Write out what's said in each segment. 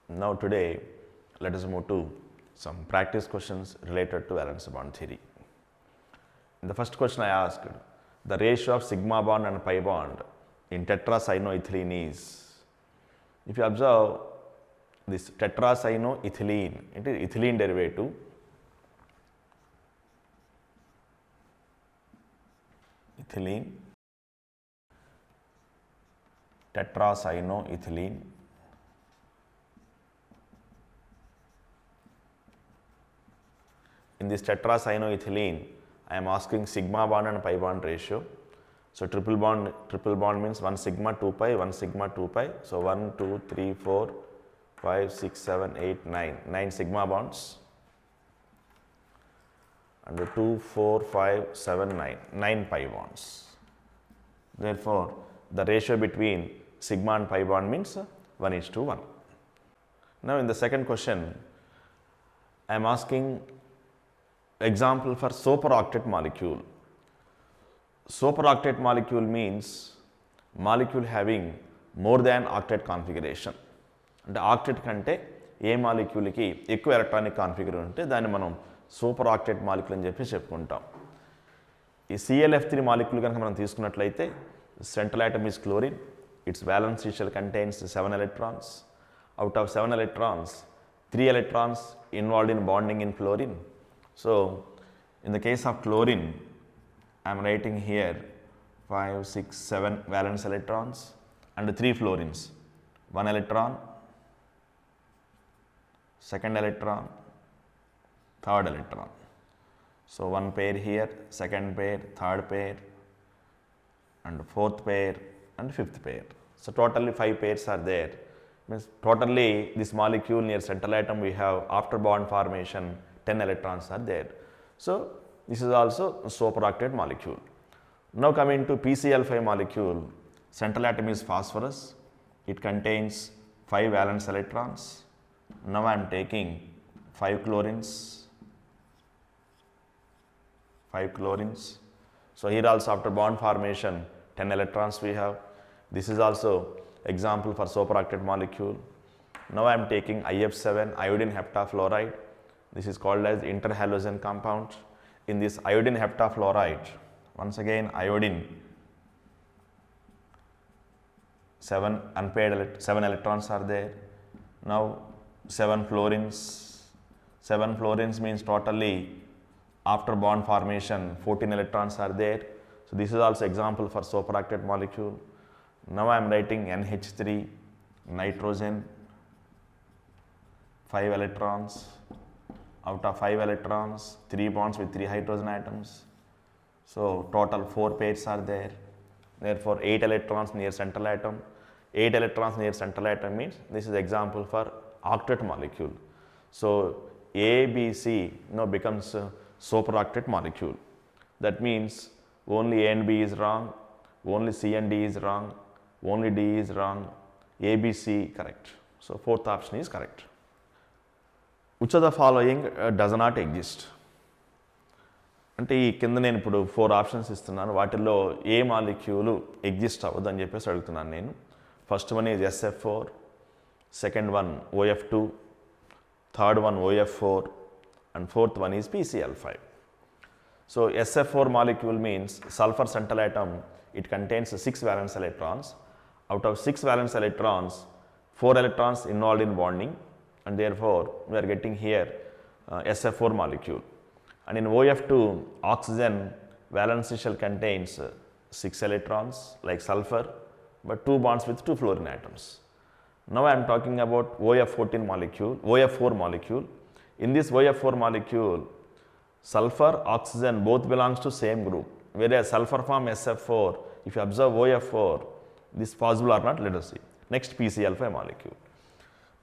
Now today, let us move to some practice questions related to valence bond theory. In the first question I asked, the ratio of sigma bond and pi bond in tetracyanoethylene is, if you observe this tetracyanoethylene, it is ethylene derivative, ethylene, tetracyanoethylene, in this tetracyanoethylene, I am asking sigma bond and pi bond ratio. So triple bond means 1 sigma 2 pi, 1 sigma 2 pi. So 1, 2, 3, 4, 5, 6, 7, 8, 9, 9 sigma bonds. And 2, 4, 5, 7, 9, 9 pi bonds. Therefore, the ratio between sigma and pi bond means 1:1. Now in the second question, I am asking example for superoctet molecule. Superoctet molecule means molecule having more than octet configuration. అంటే octet కంటే ఏ మాలిక్యూల్కి ఎక్కువ electronic configure ఉంటే దాన్ని మనం super octet molecule అని చెప్పి చెప్పుకుంటాం. ఈ ClF3 మాలిక్యూల్ కనుక మనం తీసుకున్నట్లయితే central atom is chlorine. It's valence shell contains 7 electrons. Out of 7 electrons, 3 electrons involved in bonding in fluorine. So in the case of chlorine, I am writing here 5, 6, 7 valence electrons and 3 fluorines. 1 electron, second electron, third electron. So one pair here, second pair, third pair, and fourth pair, and fifth pair. So totally 5 pairs are there. Means totally this molecule near central atom we have after bond formation 10 electrons are there. So this is also a superoctet molecule. Now coming to PCl5 molecule, central atom is phosphorus. It contains 5 valence electrons. Now I am taking 5 chlorines. 5 chlorines. So here also after bond formation 10 electrons we have. This is also example for superoctet molecule. Now I am taking IF7 iodine heptafluoride. This is called as interhalogen compound. In this iodine heptafluoride, once again iodine 7 unpaired 7 electrons are there. Now 7 fluorines. 7 fluorines means totally after bond formation 14 electrons are there. So this is also example for superoctet molecule. Now I am writing NH3 nitrogen 5 electrons. Out of 5 electrons, 3 bonds with 3 hydrogen atoms. So total 4 pairs are there. Therefore 8 electrons near central atom. 8 electrons near central atom means this is example for octet molecule. So ABC now becomes a superoctet molecule. That means only A and B is wrong, only C and D is wrong, only D is wrong, ABC correct. So fourth option is correct. Which of the following does not exist? అంటే ఈ కింద నేను ఇప్పుడు 4 options ఇస్తున్నాను. వాటిల్లో a molecule exist అవ్వదు అని చెప్పేసి అడుగుతున్నాను నేను. First one is SF4, second one OF2, third one OF4, and fourth one is PCl5. So SF4 molecule means sulfur central atom, it contains 6 valence electrons. Out of 6 valence electrons, 4 electrons involved in bonding, and therefore we are getting here SF4 molecule. And in OF2, oxygen valence shell contains 6 electrons like sulfur, but 2 bonds with 2 fluorine atoms. Now I am talking about OF4 molecule. In this OF4 molecule, sulfur, oxygen both belongs to same group, whereas sulfur form SF4, if you observe OF4, this possible or not, let us see. Next PCl5 molecule.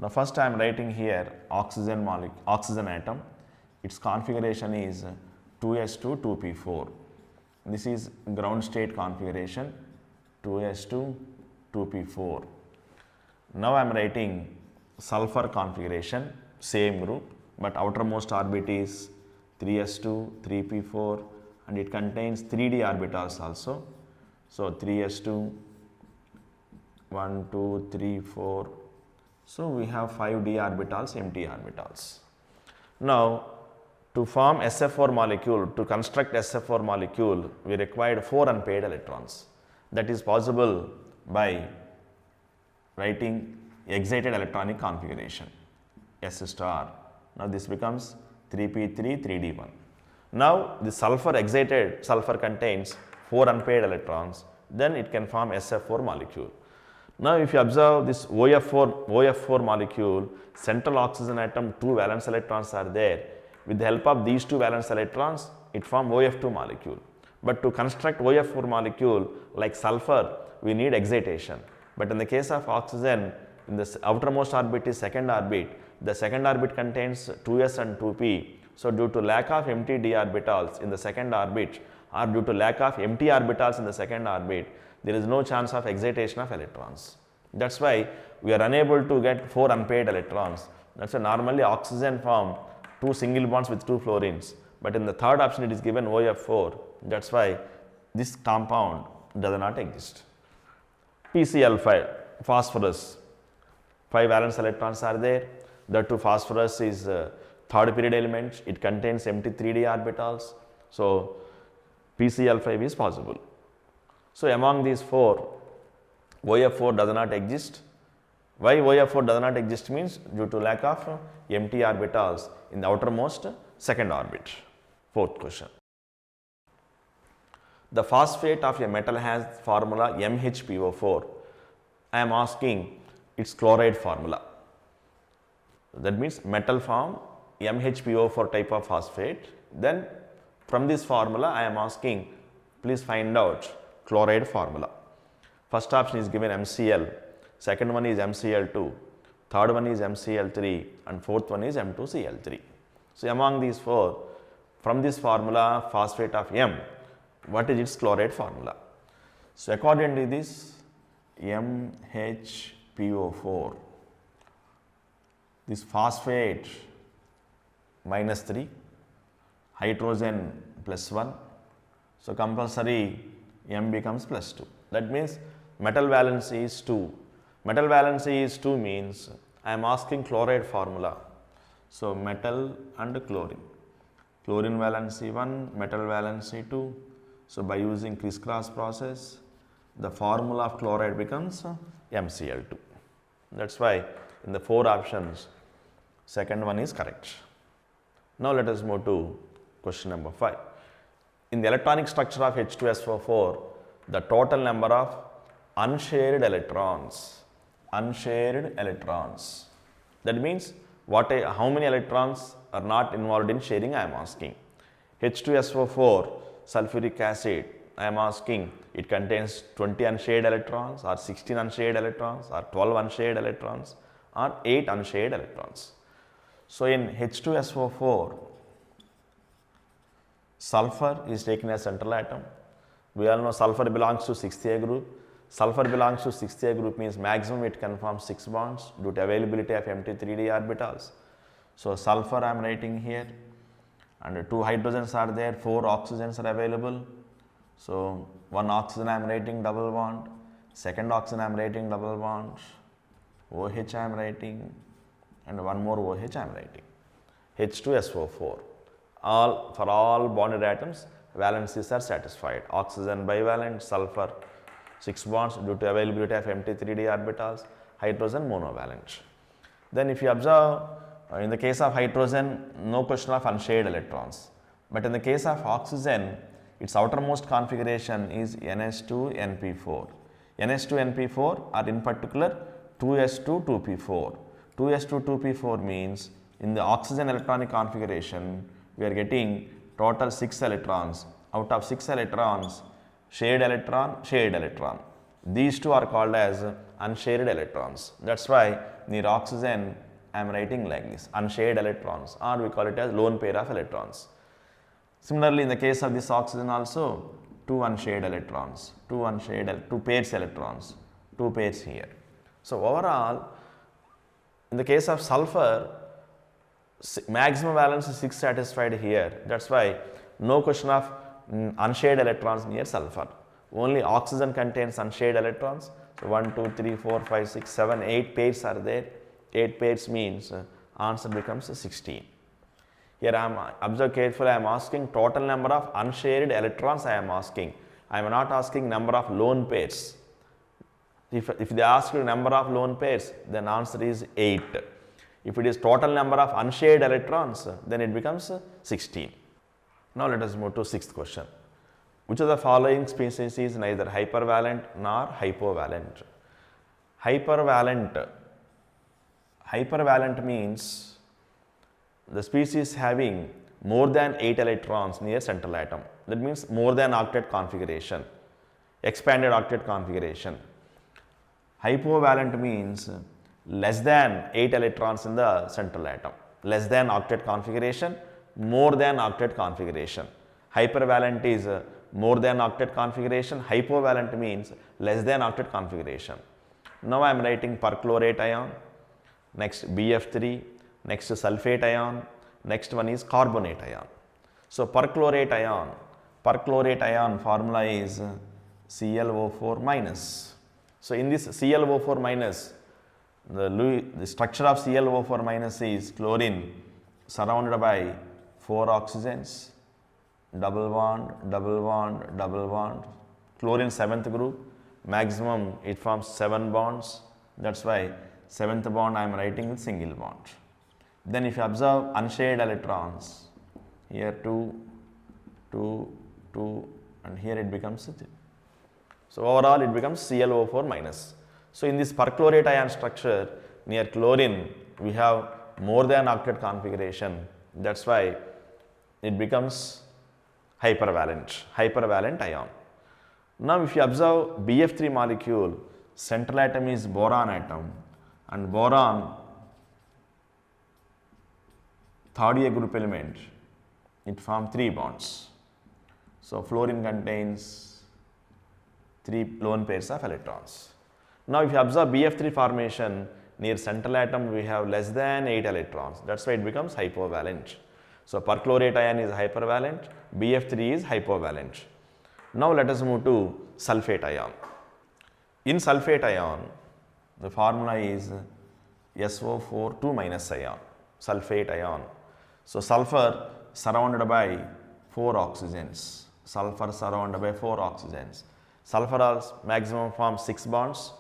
Now first I am writing here oxygen atom. Its configuration is 2s2 2p4. This is ground state configuration 2s2 2p4. Now I am writing sulfur configuration, same group, but outermost orbit is 3s2 3p4 and it contains 3d orbitals also. So 3s2 1 2 3 4 So we have 5 d orbitals, empty orbitals. Now to form SF4 molecule, to construct SF4 molecule, we required 4 unpaired electrons. That is possible by writing excited electronic configuration, S star. Now this becomes 3p3, 3d1. Now the sulfur excited, sulfur contains 4 unpaired electrons, then it can form SF4 molecule. Now if you observe this OF4 molecule, central oxygen atom, 2 valence electrons are there. With the help of these 2 valence electrons, it forms OF2 molecule. But to construct OF4 molecule like sulfur, we need excitation. But in the case of oxygen, in the outermost orbit is second orbit. The second orbit contains 2s and 2p. So due to lack of empty d orbitals in the second orbit, or due to lack of empty orbitals in the second orbit, there is no chance of excitation of electrons. That's why we are unable to get 4 unpaired electrons. That's why normally oxygen form 2 single bonds with 2 fluorines. But in the third option it is given OF4. That's why this compound does not exist. PCl5, phosphorus. 5 valence electrons are there. The 2 phosphorus is third period element. It contains empty 3d orbitals. So PCl5 is possible. So among these 4, OF4 does not exist. Why OF4 does not exist means due to lack of empty orbitals in the outermost second orbit. Fourth question. The phosphate of a metal has formula MHPO4. I am asking its chloride formula. That means metal form MHPO4 type of phosphate. Then from this formula I am asking, please find out chloride formula. First option is given MCl, second one is MCl2, third one is MCl3 and fourth one is M2Cl3. So among these 4, from this formula phosphate of M, what is its chloride formula? So according to this MHPO4, this phosphate -3, hydrogen +1, so compulsory M becomes +2. That means metal valency is 2. Metal valency is 2 means I am asking chloride formula. So metal and chlorine. Chlorine valency 1, metal valency 2. So by using crisscross process, the formula of chloride becomes MCl2. That's why in the 4 options, second one is correct. Now let us move to question number 5. In the electronic structure of H2SO4, the total number of unshared electrons. That means how many electrons are not involved in sharing I am asking. H2SO4 sulfuric acid, I am asking it contains 20 unshared electrons or 16 unshared electrons or 12 unshared electrons or 8 unshared electrons. So in H2SO4, sulfur is taken as central atom. We all know sulfur belongs to 6th A group. Sulfur belongs to 6th A group means maximum it can form 6 bonds due to availability of empty 3d orbitals. So sulfur I am writing here, and 2 hydrogens are there, 4 oxygens are available. So one oxygen I am writing double bond, second oxygen I am writing double bond, OH I am writing, and one more OH I am writing. H2SO4. For all bonded atoms, valencies are satisfied. Oxygen bivalent, sulfur 6 bonds due to availability of empty 3d orbitals, hydrogen monovalent. Then if you observe, in the case of hydrogen, no question of unshared electrons. But in the case of oxygen, its outermost configuration is NH2NP4. NH2NP4 or in particular 2s2-2p4. 2s2-2p4 means in the oxygen electronic configuration, we are getting total 6 electrons. Out of 6 electrons, shared electron. These 2 are called as unshared electrons. That's why near oxygen I am writing like this, unshared electrons, or we call it as lone pair of electrons. Similarly, in the case of this oxygen also, 2 unshared electrons, 2 pairs electrons, 2 pairs here. So overall, in the case of sulfur, maximum valence is 6 satisfied here. That's why no question of unshared electrons near sulfur. Only oxygen contains unshared electrons. So 1, 2, 3, 4, 5, 6, 7, 8 pairs are there. 8 pairs means answer becomes 16. Here I am, observe carefully, I am asking total number of unshared electrons I am asking. I am not asking number of lone pairs. If they ask you number of lone pairs, then answer is 8. If it is total number of unshared electrons, then it becomes 16. Now let us move to 6th question. Which of the following species is neither hypervalent nor hypovalent? Hypervalent means the species having more than 8 electrons near central atom. That means more than octet configuration, expanded octet configuration. Hypovalent means less than 8 electrons in the central atom. Less than octet configuration, more than octet configuration. Hypervalent is more than octet configuration. Hypovalent means less than octet configuration. Now I am writing perchlorate ion, next BF3, next sulfate ion, next one is carbonate ion. So perchlorate ion formula is ClO4 minus. So in this ClO4 minus, the structure of ClO4 minus is chlorine surrounded by 4 oxygens, double bond, double bond, double bond. Chlorine 7th group, maximum it forms 7 bonds. That's why 7th bond I am writing with single bond. Then if you observe unshared electrons, here 2, 2, 2 and here it becomes 3. So overall it becomes ClO4 minus. So in this perchlorate ion structure near chlorine we have more than octet configuration. That's why it becomes hypervalent ion. Now if you observe BF3 molecule, central atom is boron atom and boron third year group element, it forms 3 bonds. So fluorine contains 3 lone pairs of electrons. Now if you observe BF3 formation near central atom we have less than 8 electrons. That's why it becomes hypovalent. So perchlorate ion is hypervalent, BF3 is hypovalent. Now let us move to sulfate ion. In sulfate ion, the formula is SO4 2 minus ion, sulfate ion. So sulfur surrounded by 4 oxygens. Sulfur surrounded by 4 oxygens. Sulfur has maximum forms 6 bonds.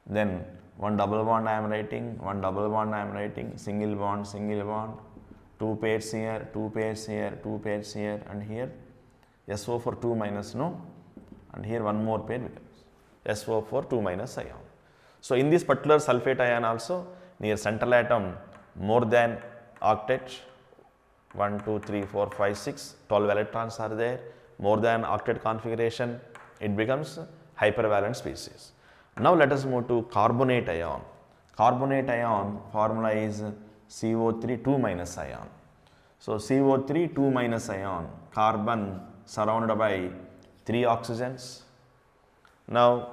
Then one double bond I am writing, one double bond I am writing, single bond, 2 pairs here, 2 pairs here, 2 pairs here, and here SO4 2 minus no, and here one more pair becomes SO4 2 minus ion. So in this particular sulfate ion also near central atom more than octet, 1, 2, 3, 4, 5, 6, 12 electrons are there, more than octet configuration, it becomes hypervalent species. Now let us move to carbonate ion. Carbonate ion formula is CO3 2 minus ion. So CO3 2 minus ion, carbon surrounded by 3 oxygens. Now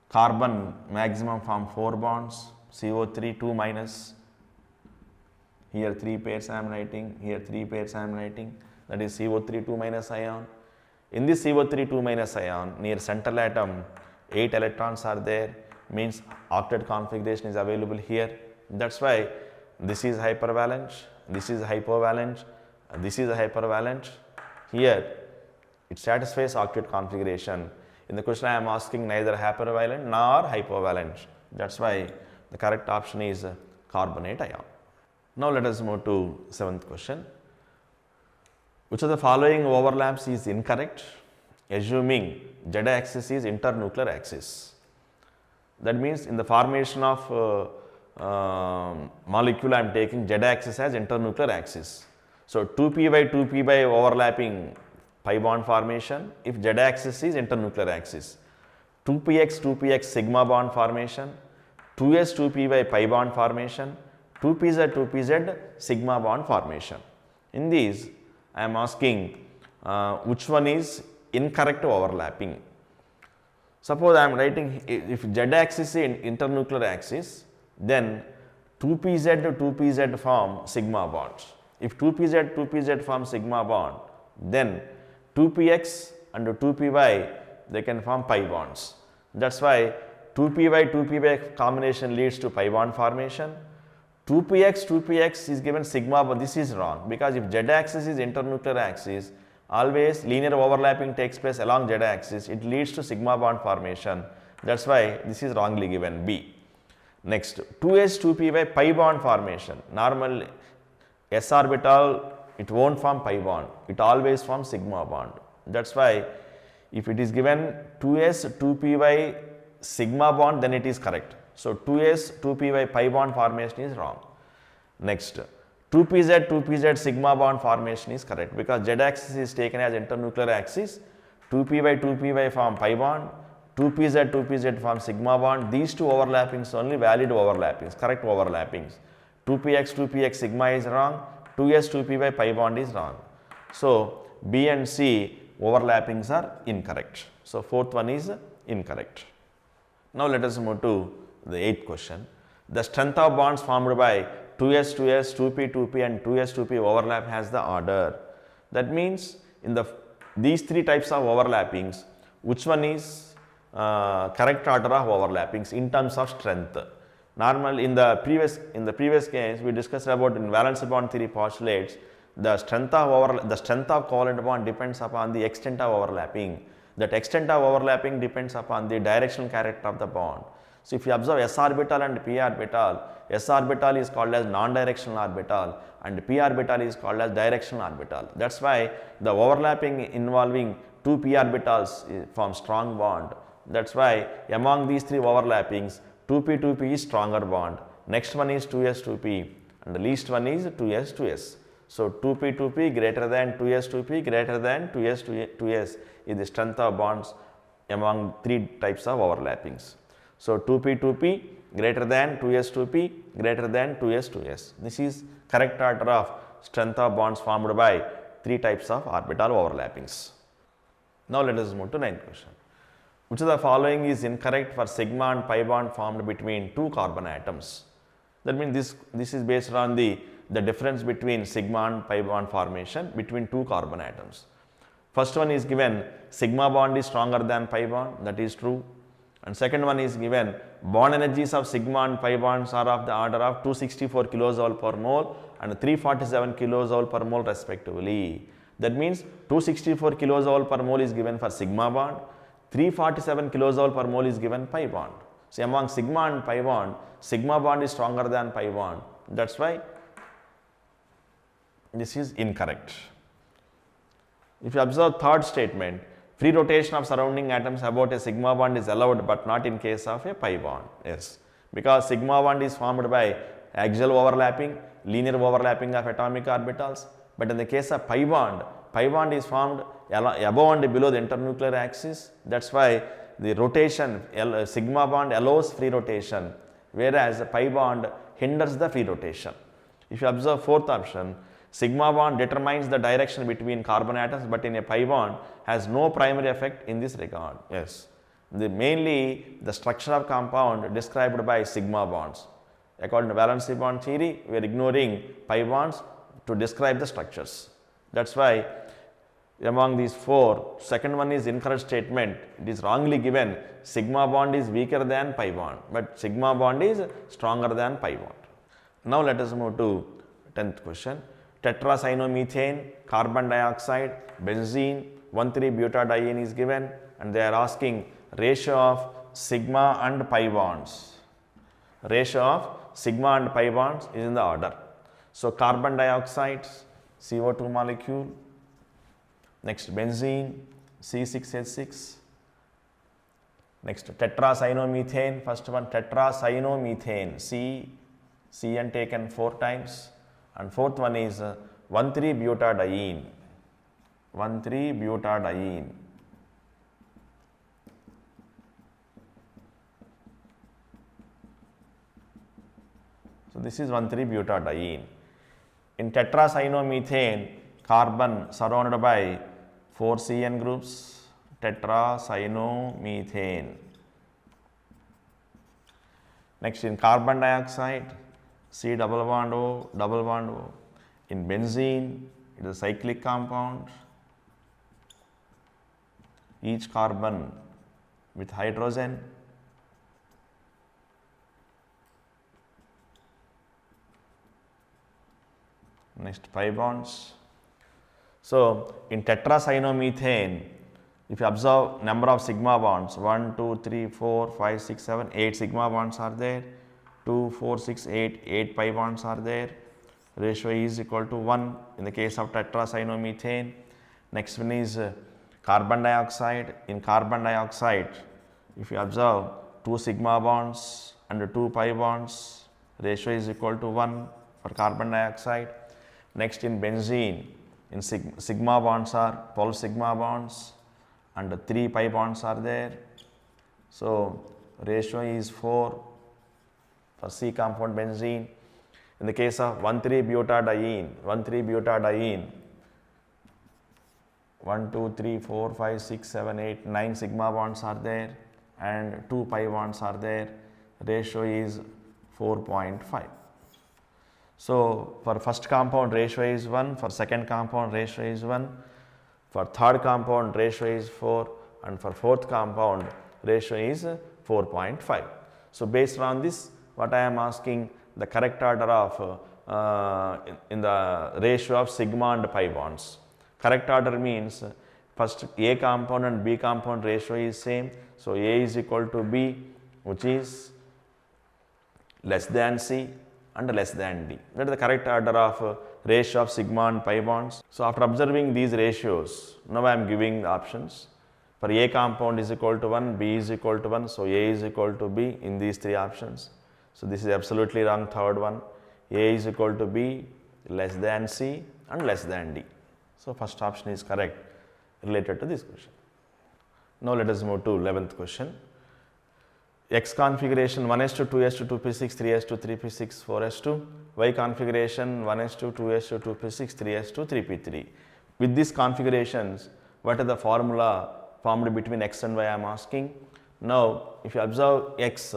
carbon maximum form 4 bonds, CO3 2 minus. Here 3 pairs I am writing, here 3 pairs I am writing, that is CO3 2 minus ion. In this CO3 2 minus ion, near central atom, 8 electrons are there, means octet configuration is available here. That's why this is hypervalent, this is hypovalent, this is hypervalent. Here it satisfies octet configuration. In the question I am asking neither hypervalent nor hypovalent. That's why the correct option is carbonate ion. Now let us move to 7th question. Which of the following overlaps is incorrect, assuming Z-axis is internuclear axis? That means in the formation of molecule I am taking Z-axis as internuclear axis. So 2p by 2p by overlapping pi bond formation if Z-axis is internuclear axis. 2px sigma bond formation, 2s 2p by pi bond formation, 2pz sigma bond formation. In these I am asking which one is incorrect overlapping. Suppose I am writing if Z-axis is internuclear axis, then 2pz form sigma bonds. If 2pz form sigma bond, then 2px and 2py they can form pi bonds. That's why 2p by 2p by combination leads to pi bond formation, 2px is given sigma, but this is wrong because if z-axis is internuclear axis, always linear overlapping takes place along z-axis, it leads to sigma bond formation. That's why this is wrongly given, B. Next, 2s2p pi bond formation. Normal s orbital, it won't form pi bond, it always forms sigma bond. That's why if it is given 2s2py sigma bond, then it is correct. So 2s2py pi bond formation is wrong. Next, 2pz sigma bond formation is correct because z-axis is taken as internuclear axis. 2py form pi bond, 2pz form sigma bond. These two overlappings only valid overlappings, correct overlappings. 2px sigma is wrong, 2s2py pi bond is wrong. So B and C overlappings are incorrect. So fourth one is incorrect. Now let us move to the eighth question. The strength of bonds formed by 2s, 2p, 2p and 2s, 2p overlap has the order. That means in these three types of overlappings, which one is correct order of overlappings in terms of strength? Normal in the previous case we discussed about in valence bond theory postulates, the strength of covalent bond depends upon the extent of overlapping. That extent of overlapping depends upon the directional character of the bond. So if you observe s orbital and p orbital, s orbital is called as non-directional orbital and p orbital is called as directional orbital. That's why the overlapping involving two p orbitals form strong bond. That's why among these three overlappings, 2p is stronger bond. Next one is 2s2p and the least one is 2s2s. So 2p greater than 2s2p greater than 2s2s is the strength of bonds among three types of overlappings. So 2p greater than 2s2p greater than 2s2s. This is correct order of strength of bonds formed by three types of orbital overlappings. Now let us move to ninth question. Which of the following is incorrect for sigma and pi bond formed between two carbon atoms? That means this is based on the difference between sigma and pi bond formation between two carbon atoms. First one is given sigma bond is stronger than pi bond, that is true. And second one is given bond energies of sigma and pi bonds are of the order of 264 kJ per mole and 347 kJ per mole respectively. That means 264 kJ per mole is given for sigma bond, 347 kJ per mole is given pi bond. So among sigma and pi bond, sigma bond is stronger than pi bond. That's why this is incorrect. If you observe third statement, free rotation of surrounding atoms about a sigma bond is allowed but not in case of a pi bond. Yes, because sigma bond is formed by axial overlapping, linear overlapping of atomic orbitals, but in the case of pi bond is formed above and below the internuclear axis. That's why the rotation, sigma bond allows free rotation, whereas pi bond hinders the free rotation. If you observe fourth option, sigma bond determines the direction between carbon atoms, but in a pi bond has no primary effect in this regard. Yes, mainly the structure of compound described by sigma bonds. According to valence bond theory, we are ignoring pi bonds to describe the structures. That's why among these four, second one is incorrect statement. It is wrongly given sigma bond is weaker than pi bond, but sigma bond is stronger than pi bond. Now let us move to 10th question. Tetracyanomethane, carbon dioxide, benzene, 1,3-butadiene is given and they are asking ratio of sigma and pi bonds. Ratio of sigma and pi bonds is in the order. So carbon dioxide, CO2 molecule, next benzene, C6H6, next tetracyanomethane, first one tetracyanomethane, C and taken 4 times. And fourth one is 1,3-butadiene. 1,3-butadiene. So this is 1,3-butadiene. In tetracyanomethane, carbon surrounded by 4 CN groups. Tetracyanomethane. Next in carbon dioxide, C double bond O, double bond O. In benzene, it is a cyclic compound. Each carbon with hydrogen. next pi bonds. So in tetracyanometane, if you observe number of sigma bonds, 1, 2, 3, 4, 5, 6, 7, 8 sigma bonds are there, 2, 4, 6, 8 pi bonds are there. Ratio is equal to 1 in the case of tetracyanometane. Next one is carbon dioxide. In carbon dioxide, if you observe 2 sigma bonds and 2 pi bonds, ratio is equal to 1 for carbon dioxide. Next in benzene, in sigma bonds are 12 sigma bonds and 3 pi bonds are there. So ratio is 4 for C compound benzene. In the case of 1,3-butadiene, 1, 2, 3, 4, 5, 6, 7, 8, 9 sigma bonds are there and 2 pi bonds are there. Ratio is 4.5. So for first compound ratio is 1, for second compound ratio is 1, for third compound ratio is 4, and for fourth compound ratio is 4.5. So based on this, what I am asking, the correct order of in the ratio of sigma and pi bonds. Correct order means first A compound and B compound ratio is same. So A is equal to B, which is less than C and less than D. That is the correct order of ratio of sigma and pi bonds. So after observing these ratios, now I am giving the options. For A compound is equal to 1, B is equal to 1, so A is equal to B in these 3 options. So this is absolutely wrong, third one. A is equal to B, less than C and less than D. So first option is correct related to this question. Now let us move to 11th question. X configuration 1s to 2s to 2p6, 3s to 3p6, 4s to Y configuration 1s to 2s to 2p6, 3s to 3p3. With these configurations, what is the formula formed between X and Y I am asking? Now if you observe X,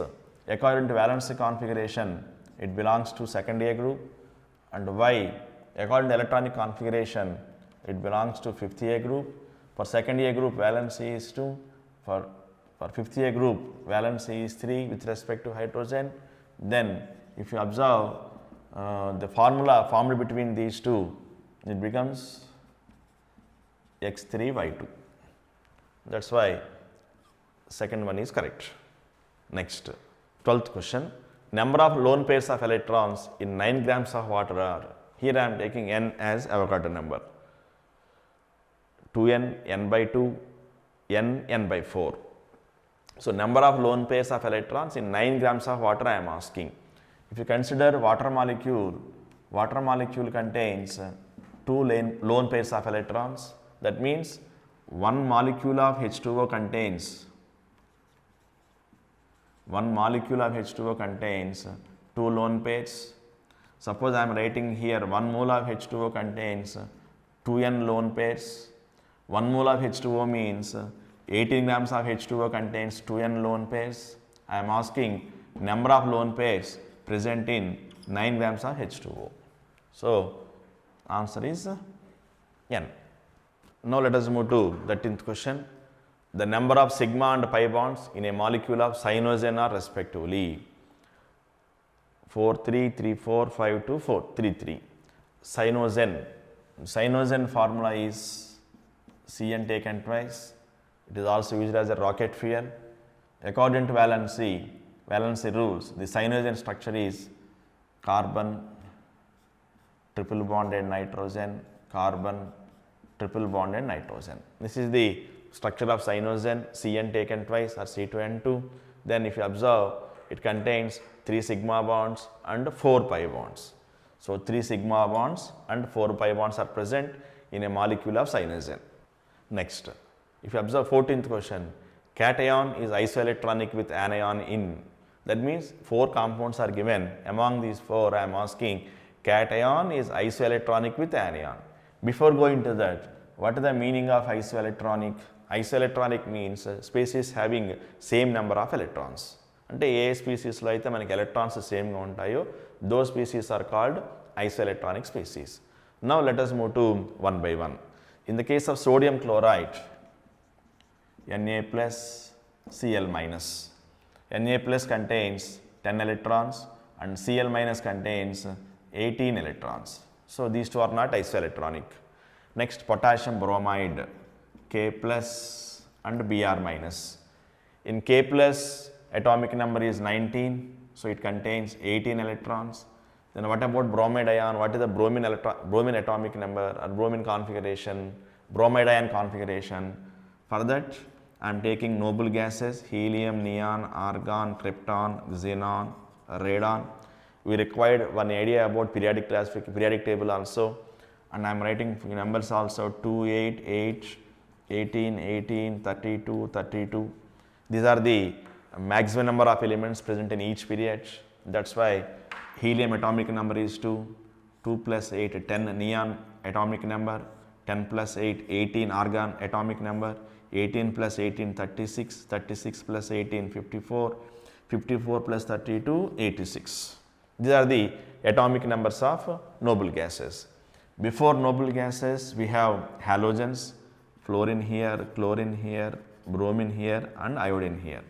according to valency configuration, it belongs to second A group, and Y, according to electronic configuration, it belongs to fifth A group. For second A group, valency is 2. For fifth A group, valency is 3 with respect to hydrogen. Then, if you observe the formula formed between these two, it becomes X3Y2. That's why second one is correct. Next, 12th question. Number of lone pairs of electrons in 9 grams of water are, here I am taking N as Avogadro number, 2n, n by 2, n by 4. So number of lone pairs of electrons in 9 grams of water I am asking. If you consider water molecule contains 2 lone pairs of electrons. That means one molecule of H2O contains 2 lone pairs. Suppose I am writing here 1 mole of H2O contains 2n lone pairs. 1 mole of H2O means 18 grams of H2O contains 2n lone pairs. I am asking number of lone pairs present in 9 grams of H2O. So answer is N. Now let us move to the 13th question. The number of sigma and pi bonds in a molecule of cyanogen are respectively 4, 3, 3, 4, 5, 2, 4, 3, 3. Cyanogen formula is Cn taken twice. It is also used as a rocket fuel. According to valency rules, the cyanogen structure is carbon, triple bonded nitrogen, carbon, triple bonded nitrogen. This is the structure of cyanogen, Cn taken twice or C2N2. Then if you observe, it contains 3 sigma bonds and 4 pi bonds. So 3 sigma bonds and 4 pi bonds are present in a molecule of cyanogen. Next, if you observe 14th question, cation is isoelectronic with anion in. That means 4 compounds are given. Among these 4, I am asking cation is isoelectronic with anion. Before going to that, what is the meaning of isoelectronic? Isoelectronic means species having same number of electrons. అంటే ఏ స్పీసీస్లో అయితే మనకి electrons సేమ్గా ఉంటాయో those species are called isoelectronic species. Now let us move to one by one. In the case of sodium chloride, Na plus Cl minus. Na plus contains 10 electrons and Cl minus contains 18 electrons. So these two are not isoelectronic. Next, potassium bromide, K plus and Br minus. In K plus, atomic number is 19, so it contains 18 electrons. Then what about bromide ion? What is the bromine atomic number or bromine configuration, bromide ion configuration? For that, I am taking noble gases, helium, neon, argon, krypton, xenon, radon. We required one idea about periodic table also, and I am writing numbers also 2, 8, 8, 18, 18, 32, 32. These are the maximum number of elements present in each period. That's why helium atomic number is 2, 2 plus 8, 10, neon atomic number, 10 plus 8, 18, argon atomic number, 18 plus 18, 36, 36 plus 18, 54, 54 plus 32, 86. These are the atomic numbers of noble gases. Before noble gases, we have halogens, fluorine here, chlorine here, bromine here and iodine here.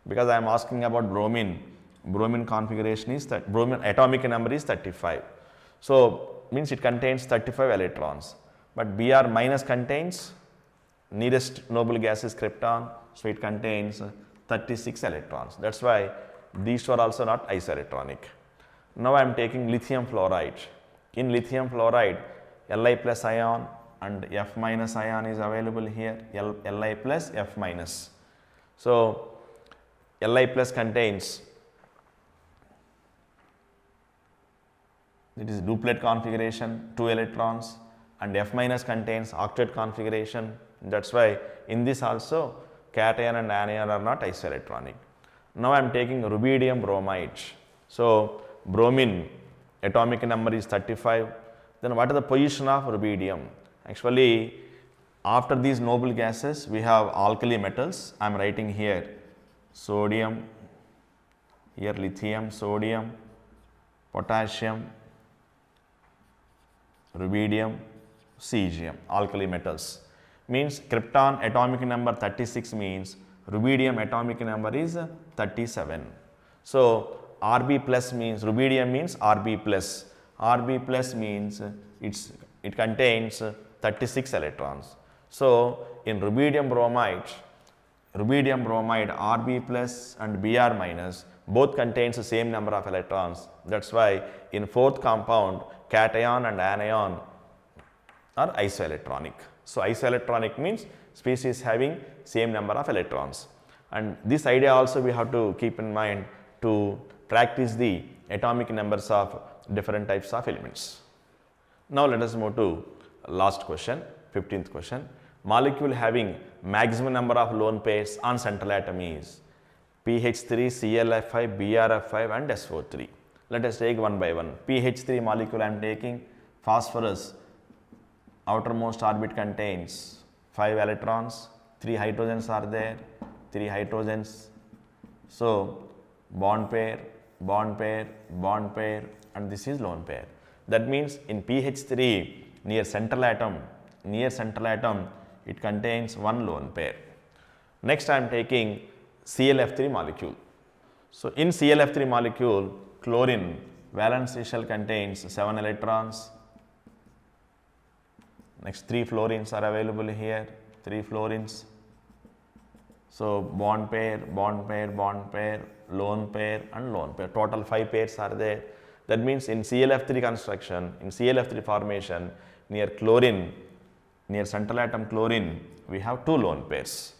Because I am asking about bromine, bromine configuration is that bromine atomic number is 35. So means it contains 35 electrons. But Br minus contains nearest noble gas is krypton, so it contains 36 electrons. That's why these two are also not isoelectronic. Now I am taking lithium fluoride. In lithium fluoride, Li plus ion and F minus ion is available here, Li plus F minus. So Li plus contains, it is duplet configuration, 2 electrons, and F minus contains octet configuration. That's why in this also cation and anion are not isoelectronic. Now I am taking rubidium bromide. So bromine atomic number is 35. Then what is the position of rubidium? Actually, after these noble gases, we have alkali metals. I am writing here sodium, here lithium, sodium, potassium, rubidium, cesium, alkali metals. Means krypton atomic number 36 means rubidium atomic number is 37. So Rb plus means rubidium means Rb plus. Rb plus means it contains 36 electrons. So in rubidium bromide Rb plus and Br minus both contains the same number of electrons. That's why in fourth compound cation and anion are isoelectronic. So isoelectronic means species having same number of electrons. And this idea also we have to keep in mind to practice the atomic numbers of different types of elements. Now let us move to last question, 15th question. Molecule having maximum number of lone pairs on central atom is pH3, ClF5, BrF5 and SO3. Let us take one by one. pH3 molecule I am taking. Phosphorus outermost orbit contains 5 electrons, 3 hydrogens are there, 3 hydrogens. So bond pair, bond pair, bond pair, and this is lone pair. That means in pH3 near central atom it contains 1 lone pair. Next I am taking ClF3 molecule. So in ClF3 molecule, chlorine valence shell contains 7 electrons. Next 3 fluorines are available here, 3 fluorines. So bond pair, bond pair, bond pair, lone pair and lone pair. Total 5 pairs are there. That means in ClF3 construction, in ClF3 formation, near chlorine, near central atom chlorine, we have 2 lone pairs.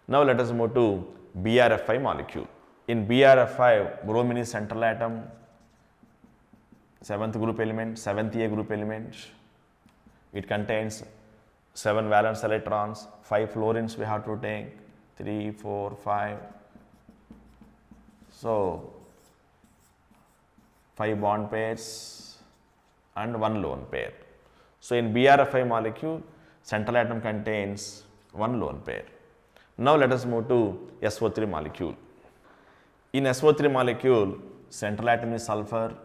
Now let us move to BrF5 molecule. In BrF5, bromine is central atom, 7th group element, 7th A group element. It contains 7 valence electrons, 5 fluorines we have to take, 3, 4, 5. So 5 bond pairs and 1 lone pair. So in BrF5 molecule, central atom contains 1 lone pair. Now let us move to SO3 molecule. In SO3 molecule, central atom is sulfur.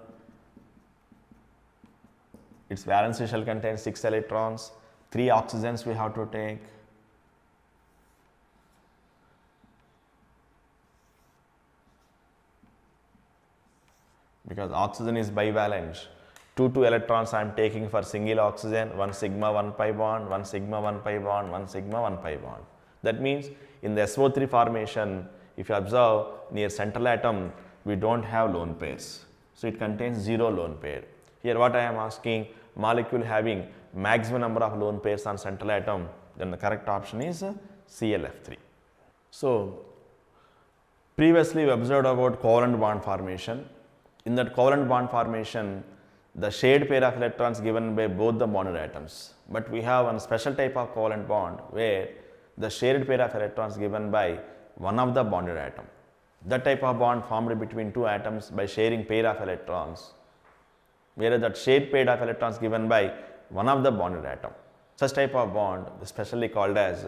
Its valence shell contains 6 electrons, 3 oxygens we have to take. Because oxygen is bivalent, 2 electrons I am taking for single oxygen, 1 sigma 1 pi bond, 1 sigma 1 pi bond, 1 sigma 1 pi bond. That means in the SO3 formation, if you observe near central atom, we don't have lone pairs. So it contains 0 lone pair. Here what I am asking, molecule having maximum number of lone pairs on central atom, then the correct option is ClF3. So previously we observed about covalent bond formation. In that covalent bond formation, the shared pair of electrons given by both the bonded atoms. But we have one special type of covalent bond where the shared pair of electrons given by one of the bonded atom. That type of bond formed between two atoms by sharing pair of electrons, whereas that shared pair of electrons given by one of the bonded atom. Such type of bond is specially called as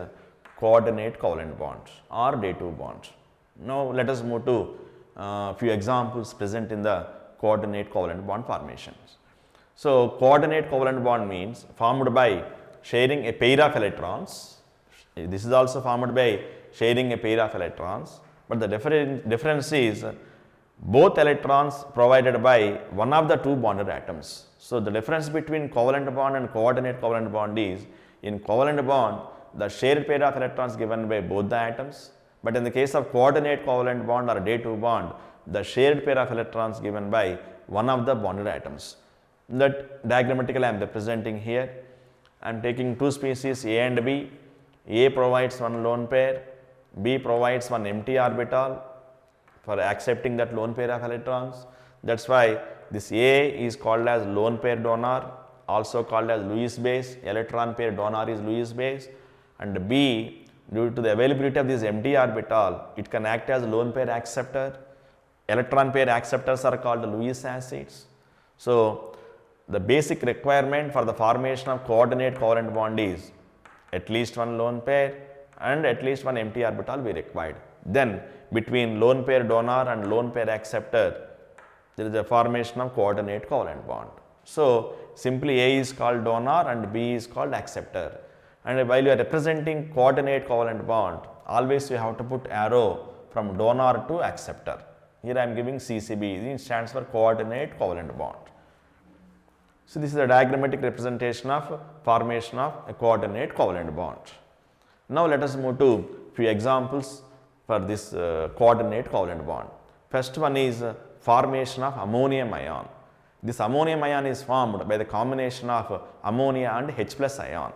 coordinate covalent bonds or day 2 bonds. Now let us move to few examples present in the coordinate covalent bond formations. So coordinate covalent bond means formed by sharing a pair of electrons. This is also formed by sharing a pair of electrons, but the difference is both electrons provided by one of the two bonded atoms. So the difference between covalent bond and coordinate covalent bond is, in covalent bond the shared pair of electrons given by both the atoms, but in the case of coordinate covalent bond or day 2 bond, the shared pair of electrons given by one of the bonded atoms. That diagrammatically I am representing here. I am taking two species A and B. A provides one lone pair, B provides one empty orbital for accepting that lone pair of electrons. That's why this A is called as lone pair donor, also called as Lewis base. Electron pair donor is Lewis base, and B, due to the availability of this empty orbital, it can act as lone pair acceptor. Electron pair acceptors are called Lewis acids. So the basic requirement for the formation of coordinate covalent bond is at least one lone pair and at least one empty orbital be required. Then between lone pair donor and lone pair acceptor, there is a formation of coordinate covalent bond. So simply A is called donor and B is called acceptor. And while you are representing coordinate covalent bond, always you have to put arrow from donor to acceptor. Here I am giving CCB, it stands for coordinate covalent bond. So this is a diagrammatic representation of formation of a coordinate covalent bond. Now let us move to few examples for this coordinate covalent bond. First one is formation of ammonium ion. This ammonium ion is formed by the combination of ammonia and H plus ion.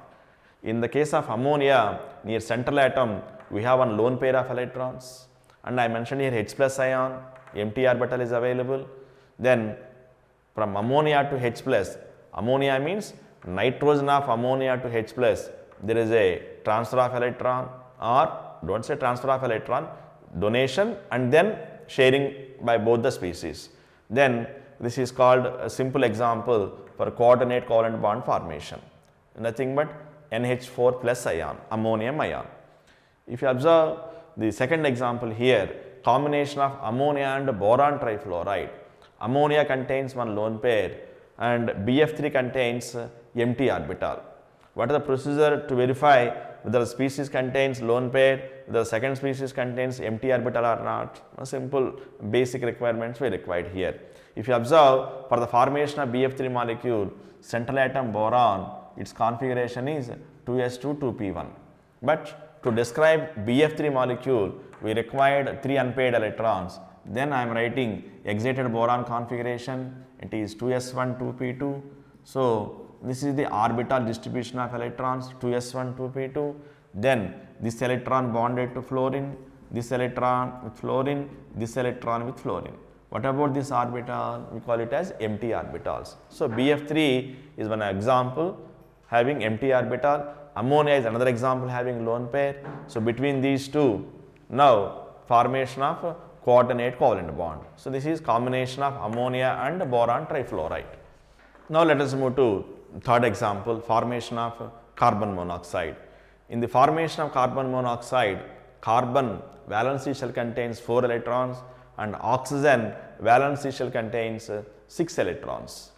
In the case of ammonia, near central atom, we have one lone pair of electrons, and I mentioned here H plus ion, empty orbital is available. Then from ammonia to H plus, ammonia means nitrogen of ammonia to H plus, there is a transfer of electron, or don't say transfer of electron, donation and then sharing by both the species. Then this is called a simple example for coordinate covalent bond formation. Nothing but NH4 plus ion, ammonium ion. If you observe the second example here, combination of ammonia and boron trifluoride. Ammonia contains one lone pair and BF3 contains empty orbital. What is the procedure to verify whether the species contains lone pair, whether the second species contains empty orbital or not? A simple basic requirements we required here. If you observe, for the formation of BF3 molecule, central atom boron, its configuration is 2s2 2p1. But to describe BF3 molecule, we required 3 unpaired electrons. Then I am writing excited boron configuration, it is 2s1 2p2. So this is the orbital distribution of electrons, 2s1 2p2. Then this electron bonded to fluorine, this electron with fluorine, this electron with fluorine. What about this orbital? We call it as empty orbitals. So BF3 is one example having empty orbital. Ammonia is another example having lone pair. So between these two, now formation of coordinate covalent bond. So this is combination of ammonia and boron trifluoride. Now let us move to third example, formation of carbon monoxide. In the formation of carbon monoxide, carbon valency shell contains 4 electrons and oxygen valency shell contains 6 electrons.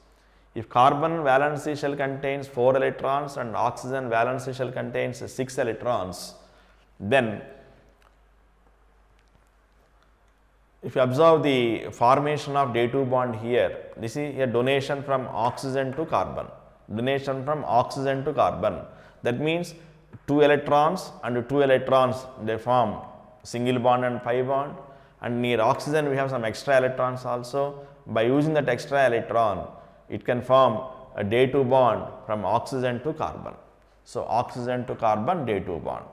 If carbon valency shell contains 4 electrons and oxygen valency shell contains 6 electrons, then If you observe the formation of day 2 bond here, this is a donation from oxygen to carbon. Donation from oxygen to carbon. That means 2 electrons and 2 electrons, they form single bond and pi bond, and near oxygen we have some extra electrons also. By using that extra electron, it can form a day 2 bond from oxygen to carbon. So, oxygen to carbon day 2 bond.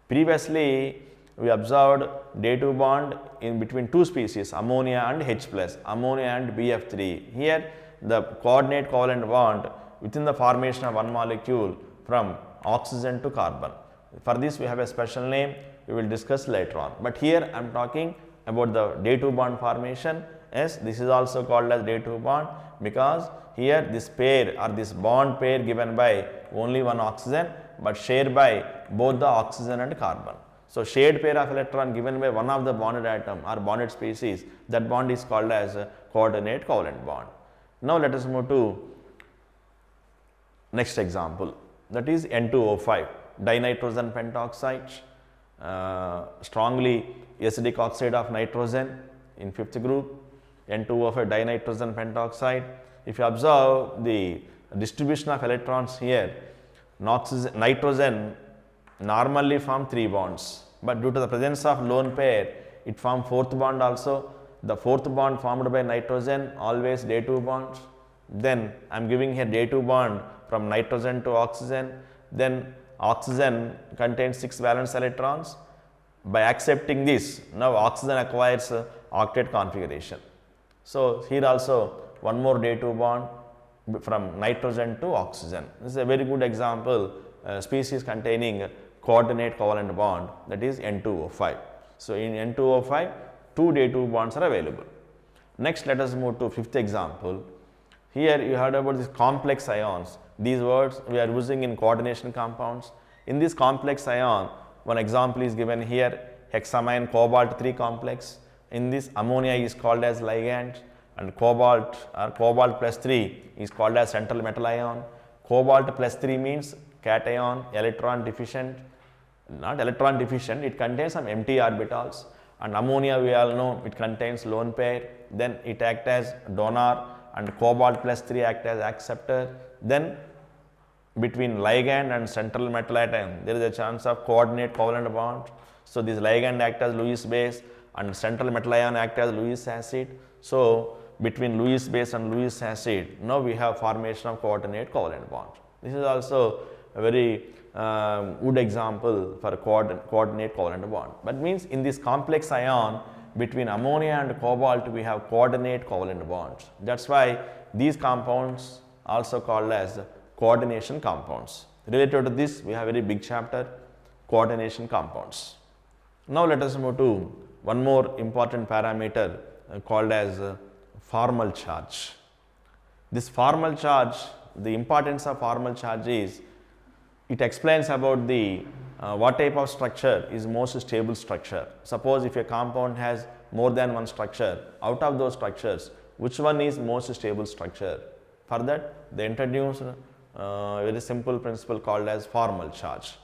Previously, we observed day 2 bond in between two species, ammonia and H+, ammonia and BF3. Here, the coordinate covalent bond within the formation of one molecule from oxygen to carbon. For this, we have a special name, we will discuss later on. But here, I am talking about the day 2 bond formation. Yes, this is also called as day 2 bond, because here this pair or this bond pair given by only one oxygen, but shared by both the oxygen and carbon. So, shared pair of electron given by one of the bonded atom or bonded species, that bond is called as a coordinate covalent bond. Now, let us move to next example, that is N2O5, dinitrogen pentoxide, strongly acidic oxide of nitrogen in 5th group, N2O5 dinitrogen pentoxide. If you observe the distribution of electrons here, nitrogen normally form 3 bonds, but due to the presence of lone pair, it forms 4th bond also. The 4th bond formed by nitrogen always day 2 bonds. Then I am giving here day 2 bond from nitrogen to oxygen. Then oxygen contains 6 valence electrons. By accepting this, now oxygen acquires octet configuration. So, here also one more day 2 bond from nitrogen to oxygen. This is a very good example, species containing coordinate covalent bond, that is N2O5. So, in N2O5, 2 day 2 bonds are available. Next, let us move to 5th example. Here you heard about these complex ions. These words we are using in coordination compounds. In this complex ion, one example is given here, hexammine cobalt-3 complex. In this, ammonia is called as ligand, and cobalt or cobalt plus 3 is called as central metal ion. Cobalt plus 3 means cation, electron deficient, not electron deficient, it contains some empty orbitals, and ammonia we all know it contains lone pair, then it acts as donor, and cobalt plus 3 act as acceptor. Then between ligand and central metal atom, there is a chance of coordinate covalent bond. So, this ligand act as Lewis base and central metal ion act as Lewis acid. So, between Lewis base and Lewis acid, now we have formation of coordinate covalent bond. This is also a very good example for coordinate covalent bond. But means in this complex ion between ammonia and cobalt, we have coordinate covalent bonds. That is why these compounds also called as coordination compounds. Related to this, we have a very big chapter, coordination compounds. Now, let us move to one more important parameter called as formal charge. This formal charge, the importance of formal charge is, it explains about the what type of structure is most stable structure. Suppose if a compound has more than one structure, out of those structures, which one is most stable structure? For that, they introduced a very simple principle called as formal charge.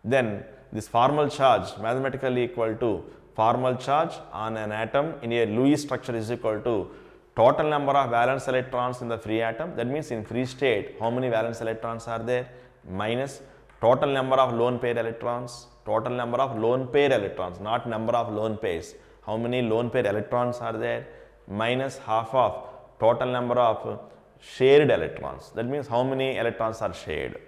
Then this formal charge mathematically equal to formal charge on an atom in a Lewis structure is equal to total number of valence electrons in the free atom. That means in free state, how many valence electrons are there, minus total number of lone pair electrons, total number of lone pair electrons, not number of lone pairs, how many lone pair electrons are there, minus half of total number of shared electrons. That means how many electrons are shared.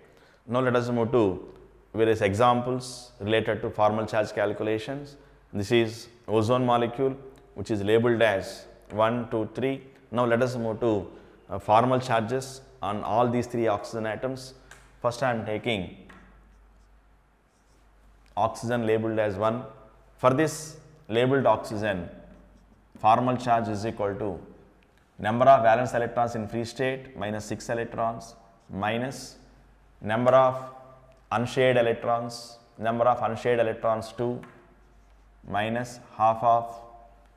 Now, let us move to various examples related to formal charge calculations. This is ozone molecule, which is labeled as 1, 2, 3. Now, let us move to formal charges on all these 3 oxygen atoms. First, I am taking oxygen labeled as 1. For this labeled oxygen, formal charge is equal to number of valence electrons in free state minus 6 electrons minus number of unshared electrons, 2 minus half of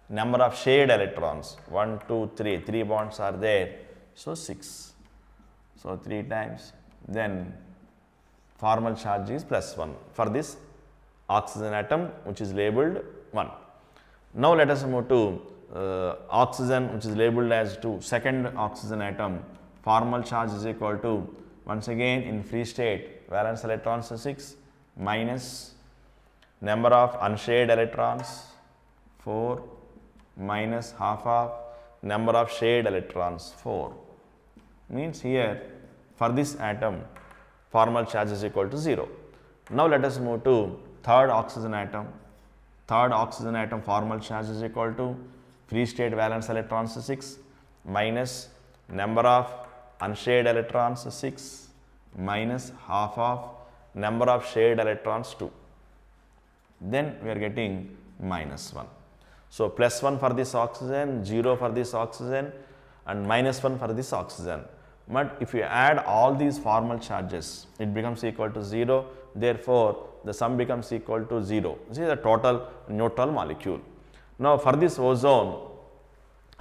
number of shared electrons, 1, 2, 3, 3 bonds are there, so 6. So, 3 times, then formal charge is plus 1 for this oxygen atom which is labeled 1. Now let us move to oxygen, which is labeled as to second oxygen atom. Formal charge is equal to, once again in free state, valence electrons 6 minus number of unshared electrons 4 minus half of number of shared electrons 4. Means here for this atom formal charge is equal to 0. Now let us move to third oxygen atom. Third oxygen atom formal charge is equal to free state valence electrons 6 minus number of unshared electrons 6 minus half of number of shared electrons 2. Then we are getting minus 1. So plus 1 for this oxygen, 0 for this oxygen and minus 1 for this oxygen. But if you add all these formal charges, it becomes equal to 0. Therefore, the sum becomes equal to 0. This is a total neutral molecule. Now, for this ozone,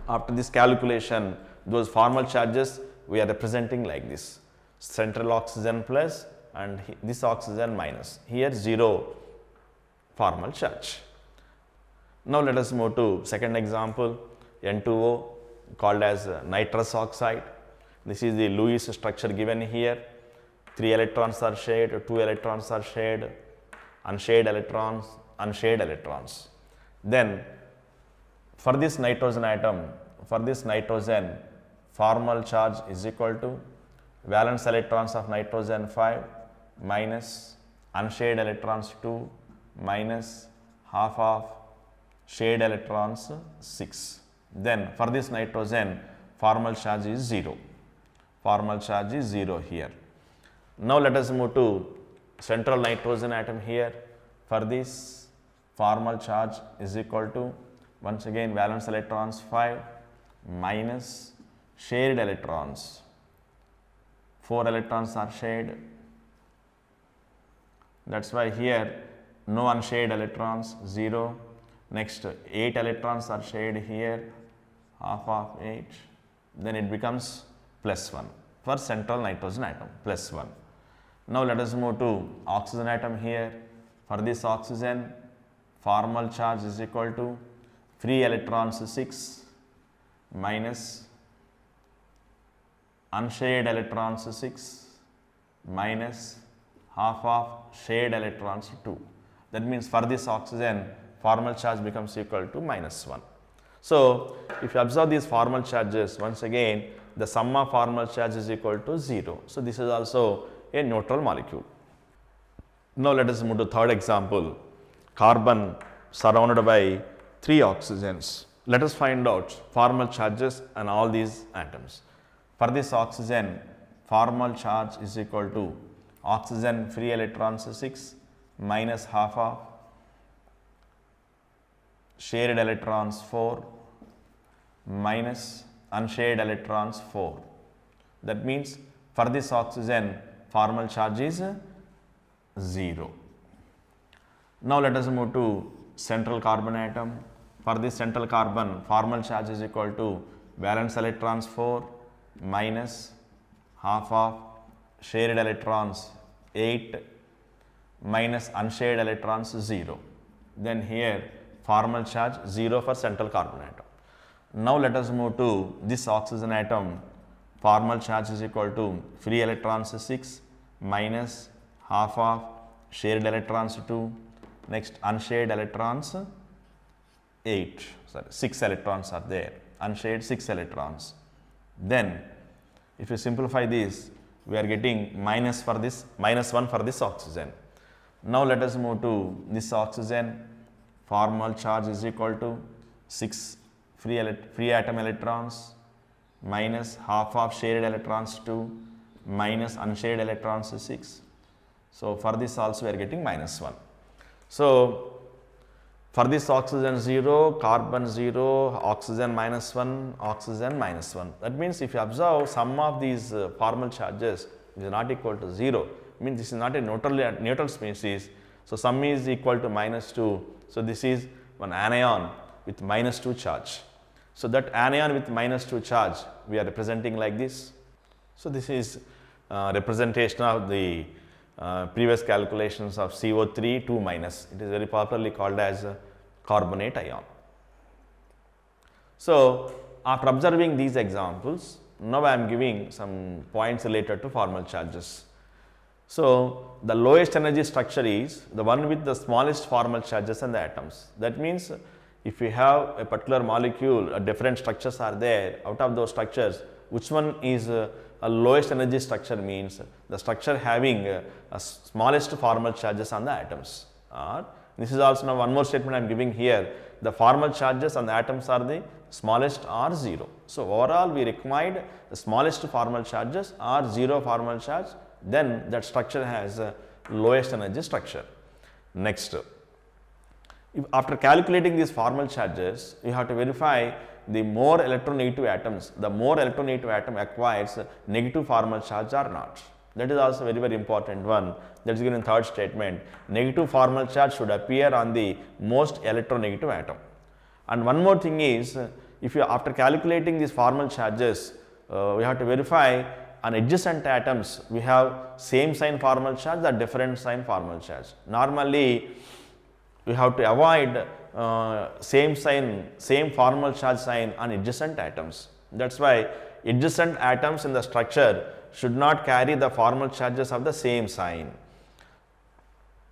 after this calculation, those formal charges we are representing like this. Central oxygen plus and this oxygen minus. Here 0 formal charge. Now, let us move to second example, N2O called as nitrous oxide. This is the Lewis structure given here. 3 electrons are shared, 2 electrons are shared, unshared electrons, unshared electrons. Then for this nitrogen atom, for this nitrogen, formal charge is equal to valence electrons of nitrogen 5 minus unshared electrons 2 minus half of shared electrons 6. Then for this nitrogen, formal charge is 0. Formal charge is 0 here. Now let us move to central nitrogen atom here. For this, formal charge is equal to, once again, valence electrons 5 minus shared electrons. 4 electrons are shared. That's why here no unshared electrons, 0. Next 8 electrons are shared here, half of 8. Then it becomes plus 1 for central nitrogen atom, plus 1. Now let us move to oxygen atom here. For this oxygen, formal charge is equal to free electrons 6 minus unshared electrons 6 minus half of shared electrons 2. That means for this oxygen, formal charge becomes equal to minus 1. So if you observe these formal charges, once again, the sum of formal charge is equal to 0. So this is also a neutral molecule. Now let us move to third example, carbon surrounded by 3 oxygens. Let us find out formal charges and all these atoms. For this oxygen, formal charge is equal to oxygen free electrons 6 minus half of shared electrons 4 minus unshared electrons 4. That means for this oxygen, formal charge is 0. Now let us move to central carbon atom. For this central carbon, formal charge is equal to valence electrons 4 minus half of shared electrons 8 minus unshared electrons 0. Then here formal charge 0 for central carbon atom. Now let us move to this oxygen atom. Formal charge is equal to free electrons 6 minus half of shared electrons 2. Next unshared electrons 6 electrons are there. Unshared 6 electrons. Then if you simplify this, we are getting minus 1 for this oxygen. Now let us move to this oxygen. Formal charge is equal to 6 free atom electrons minus half of shared electrons 2 minus unshared electrons 6. So for this also we are getting minus 1. So for this oxygen 0, carbon 0, oxygen minus 1, oxygen minus 1. That means if you observe sum of these formal charges is not equal to 0, means this is not a neutral species. So sum is equal to minus 2. So this is one anion with minus 2 charge. So that anion with minus 2 charge we are representing like this. So this is representation of the previous calculations of CO3 2 minus. It is very popularly called as carbonate ion. So, after observing these examples, now I am giving some points related to formal charges. So, the lowest energy structure is the one with the smallest formal charges and the atoms. That means, if we have a particular molecule, different structures are there, out of those structures, which one is a lowest energy structure means the structure having a smallest formal charges on the atoms. This is also now one more statement I am giving here, the formal charges on the atoms are the smallest or 0. So, overall we required the smallest formal charges or 0 formal charge, then that structure has a lowest energy structure. Next, after calculating these formal charges, you have to verify the more electronegative atoms, the more electronegative atom acquires negative formal charge or not. That is also very important one, that is given in third statement. Negative formal charge should appear on the most electronegative atom. And one more thing is, if you after calculating these formal charges, we have to verify on adjacent atoms we have same sign formal charge or different sign formal charge. Normally, we have to avoid same formal charge sign on adjacent atoms. That is why adjacent atoms in the structure should not carry the formal charges of the same sign.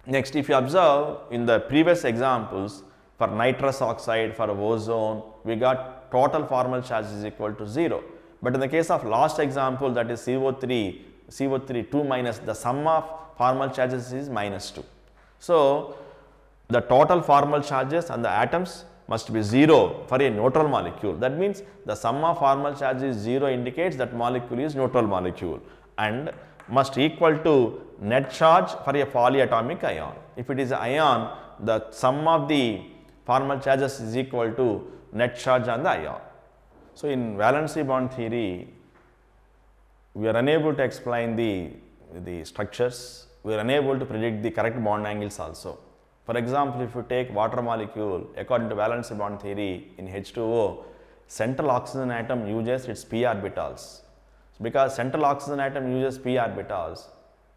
Next, if you observe in the previous examples, for nitrous oxide, for ozone, we got total formal charge is equal to 0. But in the case of last example, that is CO3 2 minus, the sum of formal charges is -2. So, the total formal charges on the atoms must be 0 for a neutral molecule. That means the sum of formal charge is 0 indicates that molecule is neutral molecule and must equal to net charge for a polyatomic ion. If it is an ion, the sum of the formal charges is equal to net charge on the ion. So, in valency bond theory, we are unable to explain the structures, we are unable to predict the correct bond angles also. For example, if you take water molecule, according to valency bond theory in H2O, central oxygen atom uses its p orbitals. Because central oxygen atom uses p orbitals,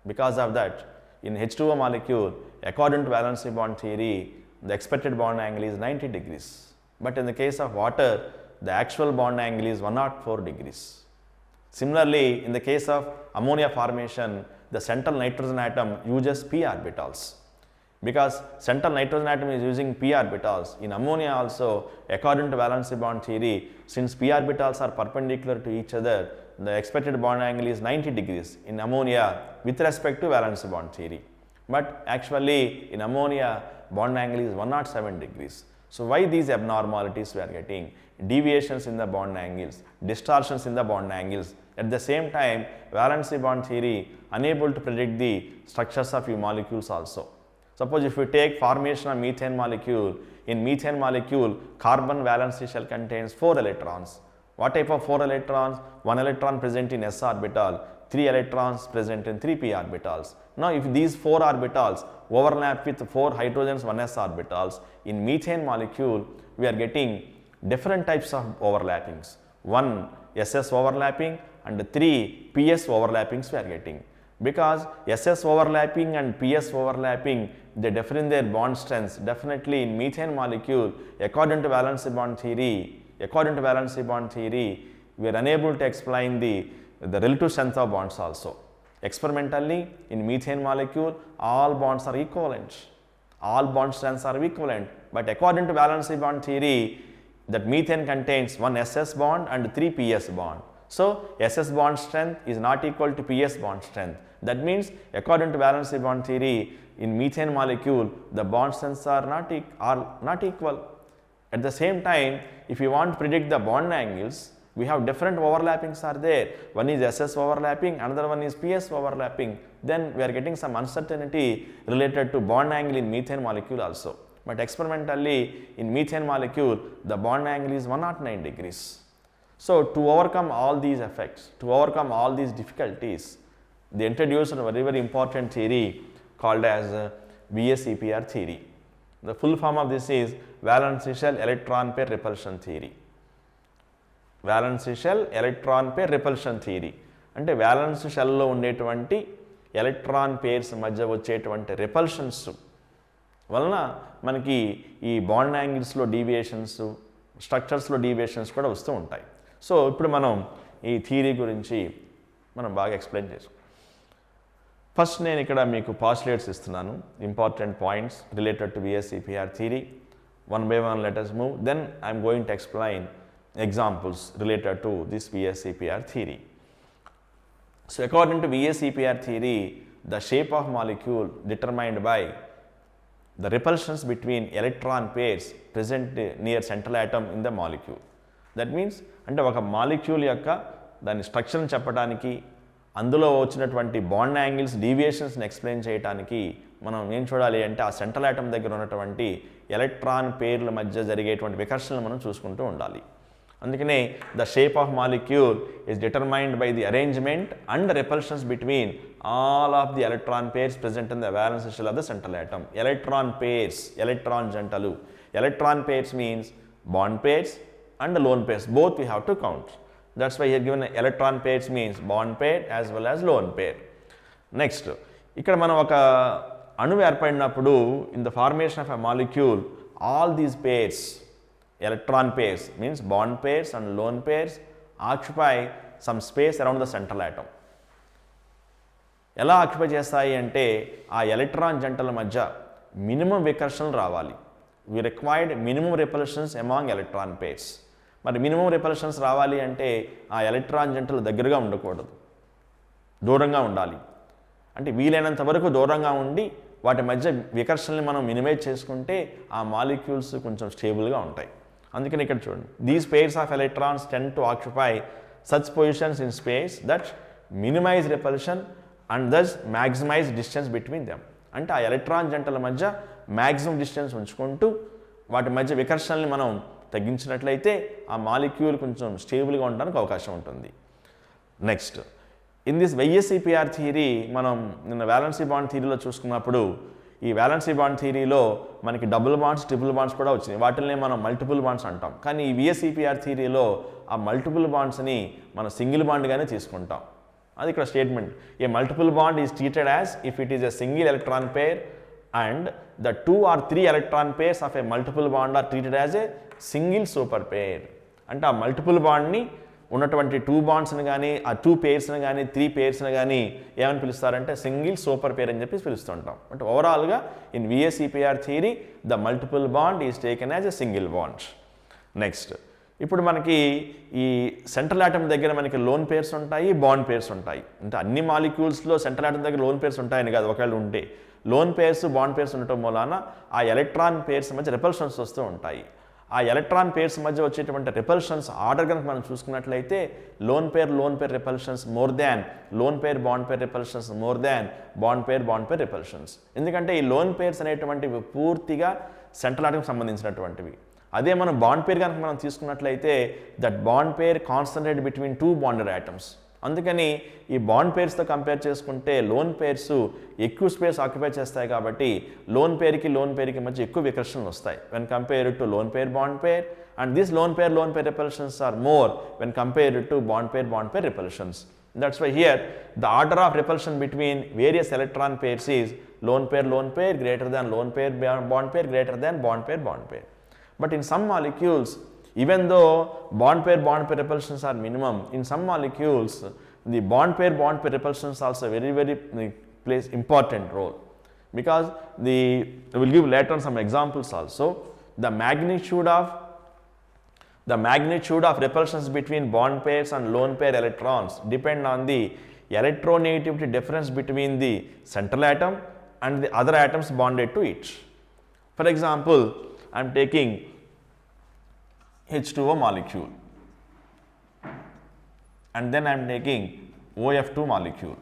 because of that, in H2O molecule, according to valency bond theory, the expected bond angle is 90 degrees. But in the case of water, the actual bond angle is 104 degrees. Similarly, in the case of ammonia formation, the central nitrogen atom uses p orbitals. Because central nitrogen atom is using p orbitals, in ammonia also, according to valency bond theory, since p orbitals are perpendicular to each other, the expected bond angle is 90 degrees in ammonia with respect to valency bond theory. But actually, in ammonia, bond angle is 107 degrees. So, why these abnormalities we are getting? Deviations in the bond angles, distortions in the bond angles. At the same time, valency bond theory unable to predict the structures of few molecules also. Suppose if we take formation of methane molecule, in methane molecule, carbon valency shell contains 4 electrons. What type of 4 electrons? 1 electron present in s orbital, 3 electrons present in 3p orbitals. Now, if these 4 orbitals overlap with 4 hydrogens 1s orbitals, in methane molecule, we are getting different types of overlappings. 1 ss overlapping and 3 ps overlappings we are getting. Because ss overlapping and ps overlapping, they differ in their bond strengths. Definitely in methane molecule, according to valency bond theory, we are unable to explain the relative strength of bonds also. Experimentally, in methane molecule, all bonds are equivalent. All bond strengths are equivalent. But according to valency bond theory, that methane contains 1 ss bond and 3 ps bond. So, ss bond strength is not equal to ps bond strength. That means, according to valency bond theory, in methane molecule, the bond strengths are not equal. At the same time, if you want to predict the bond angles, we have different overlappings are there. One is ss overlapping, another one is ps overlapping. Then we are getting some uncertainty related to bond angle in methane molecule also. But experimentally, in methane molecule, the bond angle is 109 degrees. So, to overcome all these effects, to overcome all these difficulties, they introduced a very important theory called as VSEPR theory. The full form of this is valence shell electron pair repulsion theory. Valence shell electron pair repulsion theory. అంటే valence shell లో ఉండేటువంటి electron pairs మధ్య వచ్చేటువంటి repulsions వలన మనకి ఈ bond యాంగిల్స్లో deviations, స్ట్రక్చర్స్లో deviations కూడా వస్తూ ఉంటాయి. సో ఇప్పుడు మనం ఈ థియరీ గురించి మనం బాగా ఎక్స్ప్లెయిన్ చేసాం. ఫస్ట్ నేను ఇక్కడ మీకు పాస్టులేట్స్ ఇస్తున్నాను, important points related to VSEPR theory. One by one let us move. Then I am going to explain examples related to this VSEPR theory. So according to VSEPR theory, the shape of molecule determined by the repulsions between electron pairs present near central atom in the molecule. That means అంటే ఒక molecule యొక్క దాని స్ట్రక్చర్ని చెప్పడానికి, అందులో వచ్చినటువంటి bond angles డీవియేషన్స్ని explain చేయడానికి మనం ఏం చూడాలి అంటే ఆ సెంట్రల్ ఆటమ్ దగ్గర ఉన్నటువంటి ఎలక్ట్రాన్ పేర్ల మధ్య జరిగేటువంటి వికర్షణలు మనం చూసుకుంటూ ఉండాలి. అందుకనే the shape of molecule is determined by the arrangement and repulsions between all of the electron pairs present in the valence shell of the central atom. Electron pairs, electron జంటలు. Electron pairs means bond pairs and lone pairs. Both we have to count. That's why here given electron pairs means bond pair as well as lone pair. Next, ఇక్కడ మనం ఒక అణువు ఏర్పడినప్పుడు in the formation of a molecule, all these pairs, electron pairs means bond pairs and lone pairs occupy some space around the central atom. ఎలా occupy చేస్తాయి అంటే ఆ electron జంటల మధ్య మినిమం వికర్షణలు రావాలి. we required minimum repulsions among electron pairs. మరి minimum repulsions రావాలి అంటే ఆ ఎలక్ట్రాన్ జంటలు దగ్గరగా ఉండకూడదు, దూరంగా ఉండాలి. అంటే వీలైనంత వరకు దూరంగా ఉండి వాటి మధ్య వికర్షణని మనం మినిమైజ్ చేసుకుంటే ఆ మాలిక్యూల్స్ కొంచెం స్టేబుల్గా ఉంటాయి. అందుకని ఇక్కడ చూడండి, these pairs of electrons tend to occupy such positions in space that minimize repulsion and thus maximize distance between them. అంటే ఆ ఎలక్ట్రాన్ జంటల మధ్య మ్యాక్సిమం డిస్టెన్స్ ఉంచుకుంటూ వాటి మధ్య వికర్షణని మనం తగ్గించినట్లయితే ఆ మాలిక్యూల్ కొంచెం స్టేబుల్గా ఉండడానికి అవకాశం ఉంటుంది. Next, in this VSEPR theory మనం నిన్న వ్యాలెన్సీ బాండ్ థియరీలో చూసుకున్నప్పుడు ఈ వ్యాలెన్సీ బాండ్ థియరీలో మనకి డబుల్ బాండ్స్, ట్రిపుల్ బాండ్స్ కూడా వచ్చినాయి. వాటిని మనం మల్టిపుల్ బాండ్స్ అంటాం. కానీ ఈ VSEPR థియరీలో ఆ మల్టిపుల్ బాండ్స్ని మనం సింగిల్ బాండ్గానే తీసుకుంటాం. అది ఇక్కడ statement. A multiple bond is treated as if it is a single electron pair and the 2 or 3 electron pairs of a multiple bond are treated as a single super pair. అంటే ఆ multiple బాండ్ని ఉన్నటువంటి 2 బాండ్స్ని కానీ ఆ 2 పేర్స్ని కానీ 3 పేర్స్ని కానీ ఏమని పిలుస్తారంటే single super పేర్ అని చెప్పి పిలుస్తుంటాం. అంటే ఓవరాల్గా in VSEPR theory the multiple bond is taken as a single bond. Next, ఇప్పుడు మనకి ఈ సెంట్రల్ ఆటమ్ దగ్గర మనకి లోన్ పేర్స్ ఉంటాయి, బాండ్ పేర్స్ ఉంటాయి. అంటే అన్ని మాలిక్యూల్స్లో సెంట్రల్ ఆటమ్ దగ్గర లోన్ పేర్స్ ఉంటాయని కాదు, ఒకవేళ ఉంటే లోన్ పేర్స్, బాండ్ పేర్స్ ఉండటం మూలాన ఆ ఎలక్ట్రాన్ పేర్స్ మధ్య రిపల్షన్స్ వస్తూ ఉంటాయి. ఆ ఎలక్ట్రాన్ పేర్స్ మధ్య వచ్చేటువంటి రిపల్షన్స్ ఆర్డర్ కనుక మనం చూసుకున్నట్లయితే loan pair repulsions more than lone pair, bond pair repulsions more than bond pair repulsions. ఎందుకంటే ఈ లోన్ పేర్స్ అనేటువంటివి పూర్తిగా సెంట్రల్ ఆటమ్కి సంబంధించినటువంటివి. అదే మనం బాండ్ పేర్ కనుక మనం తీసుకున్నట్లయితే that bond pair concentrate between 2 bonded atoms. అందుకని ఈ బాండ్ పేర్స్తో కంపేర్ చేసుకుంటే లోన్ పేర్స్ ఎక్కువ స్పేస్ ఆక్యుపై చేస్తాయి కాబట్టి లోన్ పేర్కి మధ్య ఎక్కువ వికర్షణలు వస్తాయి when compared to lone pair, bond pair. And this lone pair repulsions are more when compared to bond pair repulsions. That's why here the order of repulsion between various electron pairs is lone pair greater than lone pair, bond pair greater than bond pair. But in some molecules, even though bond pair repulsions are minimum, in some molecules the bond pair repulsions also very plays important role, because we will give later on some examples also. The magnitude of repulsions between bond pairs and lone pair electrons depend on the electronegativity difference between the central atom and the other atoms bonded to it. For example, I am taking H2O molecule and then I am taking OF2 molecule.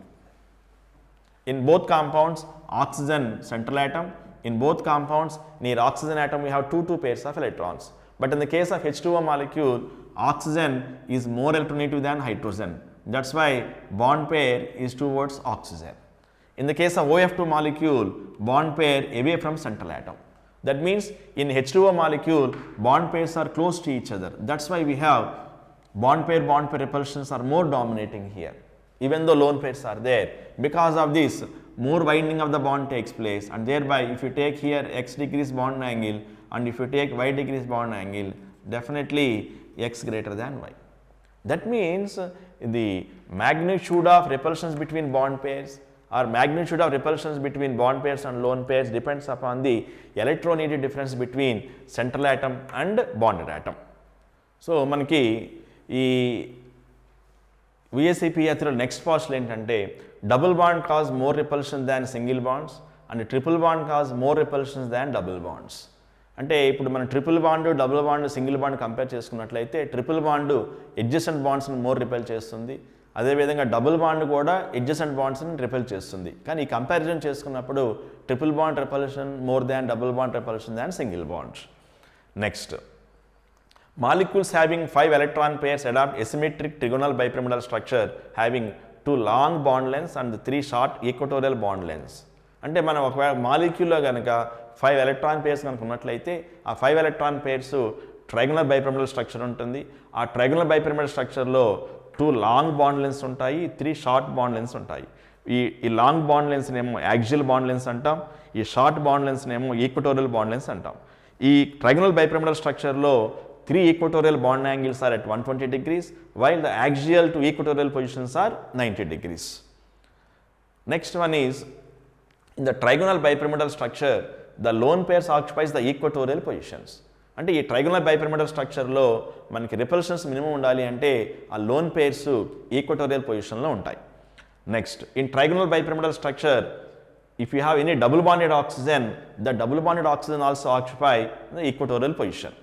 In both compounds, oxygen central atom. In both compounds, near oxygen atom we have 2 pairs of electrons. But in the case of H2O molecule, oxygen is more electronegative than hydrogen. That's why bond pair is towards oxygen. In the case of OF2 molecule, bond pair away from central atom. That means in H2O molecule, bond pairs are close to each other. That's why we have bond pair repulsions are more dominating here, even though lone pairs are there. Because of this, more winding of the bond takes place, and thereby if you take here x degrees bond angle and if you take y degrees bond angle, Definitely x greater than y. That means the magnitude of repulsions between bond pairs or magnitude of repulsions between bond pairs and lone pairs depends upon the electronegativity difference between central atom and bonded atom. So, మనకి ఈ VSEPR next పాస్టులు ఏంటంటే double bond cause more repulsion than single bonds and triple bond cause more repulsions than double bonds. అంటే ఇప్పుడు మనం triple bond, double bond, single bond compare చేసుకున్నట్లయితే triple bond adjacent బాండ్స్ని more repel చేస్తుంది. అదేవిధంగా double bond కూడా adjacent బాండ్స్ని repel చేస్తుంది. కానీ ఈ కంపారిజన్ చేసుకున్నప్పుడు triple bond repulsion more than double bond repulsion than single bonds. Next, molecules having 5 electron pairs adopt asymmetric trigonal bipyramidal structure having 2 long bond lengths and 3 short equatorial bond lengths. అంటే మనం ఒకవేళ మాలిక్యూల్లో కనుక 5 electron pairs కనుక ఉన్నట్లయితే ఆ 5 electron pairs trigonal bipyramidal structure ఉంటుంది. ఆ trigonal bipyramidal స్ట్రక్చర్లో 2 లాంగ్ బాండ్ లెన్స్ ఉంటాయి, 3 షార్ట్ బాండ్ లెన్స్ ఉంటాయి. ఈ లాంగ్ బాండ్ లెన్స్ని ఏమో యాక్సియల్ బాండ్ లెన్స్ అంటాం, ఈ షార్ట్ బాండ్ లెన్స్ని ఏమో ఈక్వటోరియల్ బాండ్ లెన్స్ అంటాం. ఈ trigonal bipyramidal స్ట్రక్చర్లో 3 equatorial bond angles are at 120 degrees while the axial to equatorial positions are 90 degrees. Next one is, in the trigonal bipyramidal structure, the lone pairs occupies the equatorial positions. అంటే ఈ trigonal bipyramidal స్ట్రక్చర్లో మనకి repulsions minimum ఉండాలి అంటే ఆ loan pairs equatorial పొజిషన్లో ఉంటాయి. Next, in trigonal bipyramidal structure, if you have any double bonded oxygen, the double bonded oxygen also occupy the equatorial position.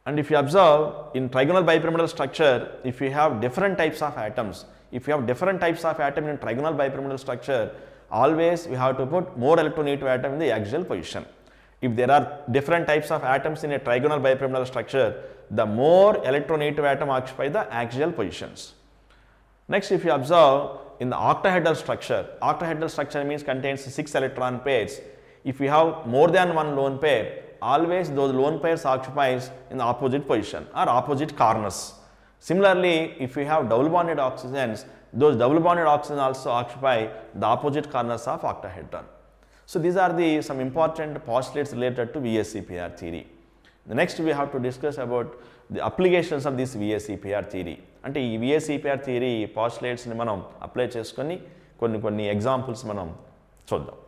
And if you observe in trigonal bipyramidal structure, if you have different types of atoms, in trigonal bipyramidal structure, always we have to put more electronegative atom in the axial position. If there are different types of atoms in a trigonal bipyramidal structure, the more electronegative atom occupy the axial positions. Next, if you observe in the octahedral structure means contains 6 electron pairs. If you have more than one lone pair, always those lone pairs occupies in the opposite position or opposite corners. Similarly, if you have double bonded oxygens, those double bonded oxygens also occupy the opposite corners of octahedron. So these are some important postulates related to VSEPR theory. The next we have to discuss about the applications of this VSEPR theory. అంటే ఈ VSEPR theory postulates ని మనం apply చేసుకొని కొన్ని examples మనం చూద్దాం.